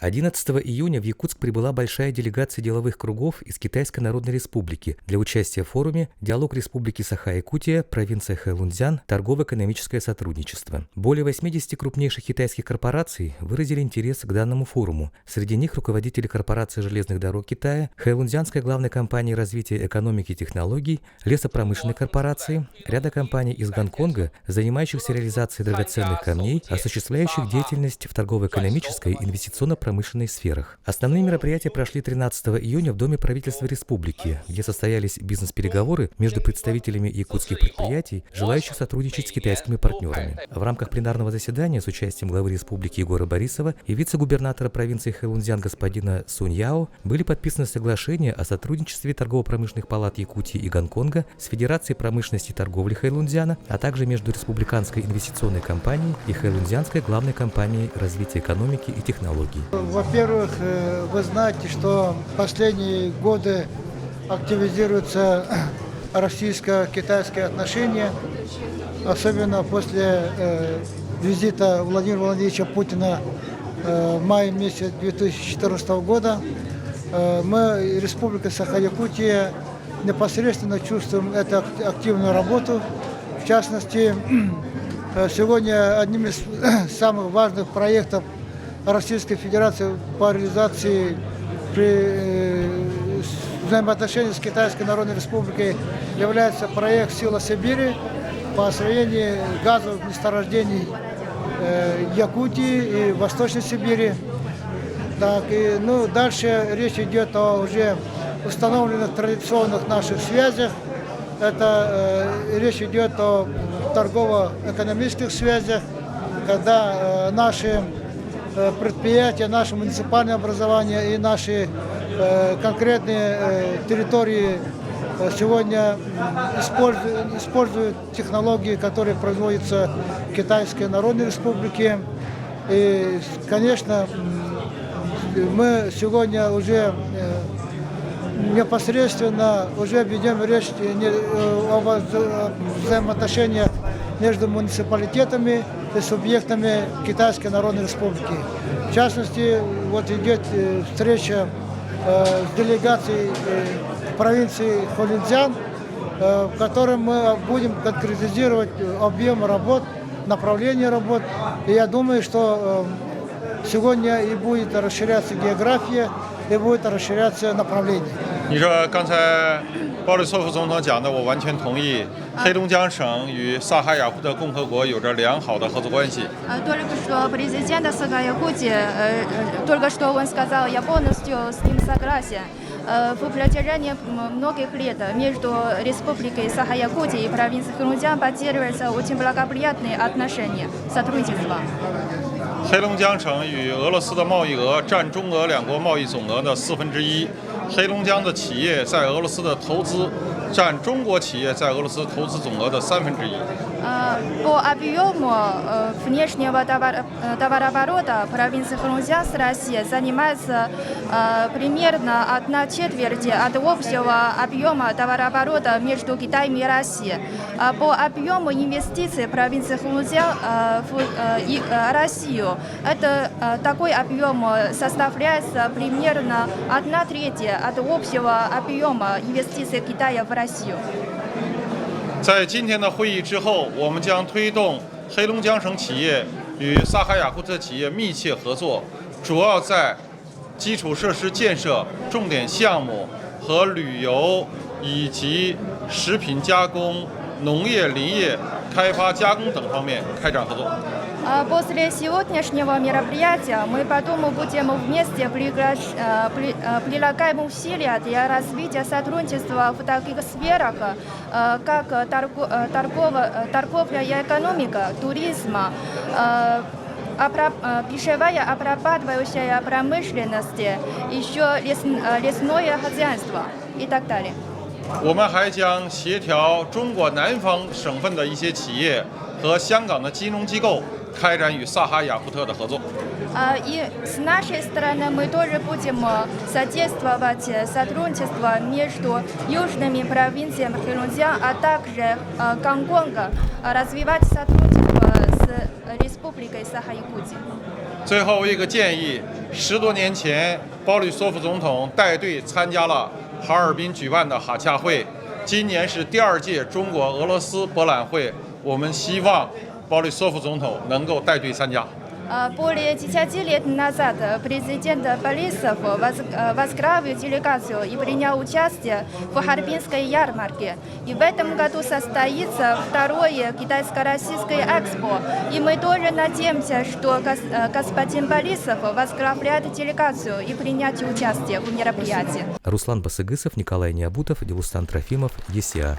11 июня в Якутск прибыла большая делегация деловых кругов из Китайской Народной Республики для участия в форуме «Диалог Республики Саха-Якутия, провинция Хэйлунцзян, торгово-экономическое сотрудничество». Более 80 крупнейших китайских корпораций выразили интерес к данному форуму. Среди них руководители корпорации железных дорог Китая, Хэйлунцзянской главной компании развития экономики и технологий, лесопромышленной корпорации, ряда компаний из Гонконга, занимающихся реализацией драгоценных камней, осуществляющих деятельность в торгово-экономической и инвестиционно-промышленной сферах. Основные мероприятия прошли 13 июня в Доме правительства республики, где состоялись бизнес-переговоры между представителями якутских предприятий, желающих сотрудничать с китайскими партнерами. В рамках пленарного заседания с участием главы республики Егора Борисова и вице-губернатора провинции Хэйлунцзян господина Сунь Яо были подписаны соглашения о сотрудничестве торгово-промышленных палат Якутии и Гонконга с Федерацией промышленности и торговли Хэйлунцзяна, а также между Республиканской инвестиционной компанией и Хэйлунцзянской главной компанией развития экономики и технологий. Во-первых, вы знаете, что в последние годы активизируются российско-китайские отношения, особенно после визита Владимира Владимировича Путина в мае месяце 2014 года. Мы, Республика Саха-Якутия, непосредственно чувствуем эту активную работу. В частности, сегодня одним из самых важных проектов Российской Федерации по реализации взаимоотношений с Китайской Народной Республикой является проект «Сила Сибири» по освоению газовых месторождений Якутии и Восточной Сибири. Так, дальше речь идет о уже установленных традиционных наших связях. Это речь идет о торгово-экономических связях, когда наши предприятия, наше муниципальное образование и наши конкретные территории сегодня используют технологии, которые производятся в Китайской Народной Республике. И, конечно, мы сегодня уже непосредственно уже ведем речь о взаимоотношениях между муниципалитетами и субъектами Китайской Народной Республики. В частности, вот идет встреча с делегацией провинции Хэйлунцзян, в которой мы будем конкретизировать объем работ, направление работ. И я думаю, что сегодня и будет расширяться география, и будет расширяться направление. 你说刚才鲍里索夫总统讲的，我完全同意。黑龙江省与萨哈雅库特共和国有着良好的合作关系。Только что президент Саха-Якутии, только что он сказал, я полностью с ним согласен. В протяжении многих лет между Республикой Саха-Якутия и провинцией Хэйлунцзян поддерживаются очень благоприятные отношения сотрудничества. 黑龙江省与俄罗斯的贸易额占中俄两国贸易总额的1/4。黑龙江的企业在俄罗斯的投资占中国企业在俄罗斯投资总额的1/3。По объему внешнего товарооборота провинция Хэйлунцзян с Россией занимается примерно 1/4 от общего объема товарооборота между Китаем и Россией. По объему инвестиций провинции Хэйлунцзян в Россию такой объем составляется примерно 1/3 от общего объема инвестиций Китая в Россию. 在今天的会议之后，我们将推动黑龙江省企业与萨哈雅库特企业密切合作，主要在基础设施建设、重点项目和旅游以及食品加工、农业、林业开发加工等方面开展合作。 После сегодняшнего мероприятия мы потом будем вместе прилагаем усилия для развития сотрудничества в таких сферах, как торговля и экономика, туризм, пищевая обрабатывающая промышленность, еще лесное хозяйство и так далее. 我们还将协调中国南方省份的一些企业和香港的金融机构开展与萨哈雅库特的合作。 И с нашей стороны мы тоже будем содействовать сотрудничеству между южными провинциями Хэйлунцзян, а также Гонконга, развивать сотрудничество с Республикой Саха-Якутия. 最后一个建议，10多年前鲍里索夫总统带队参加了哈尔滨举办的哈洽会，今年是第2届中国俄罗斯博览会，我们希望鲍里索夫总统能够带队参加。Более 10 лет назад президент Борисов возглавил делегацию и принял участие в Харбинской ярмарке. И в этом году состоится 2-е китайско-российское экспо. И мы тоже надеемся, что господин Борисов возглавляет делегацию и принять участие в мероприятии. Руслан Басыгысов, Николай Необутов, Дилустан Трофимов, ЕСИА.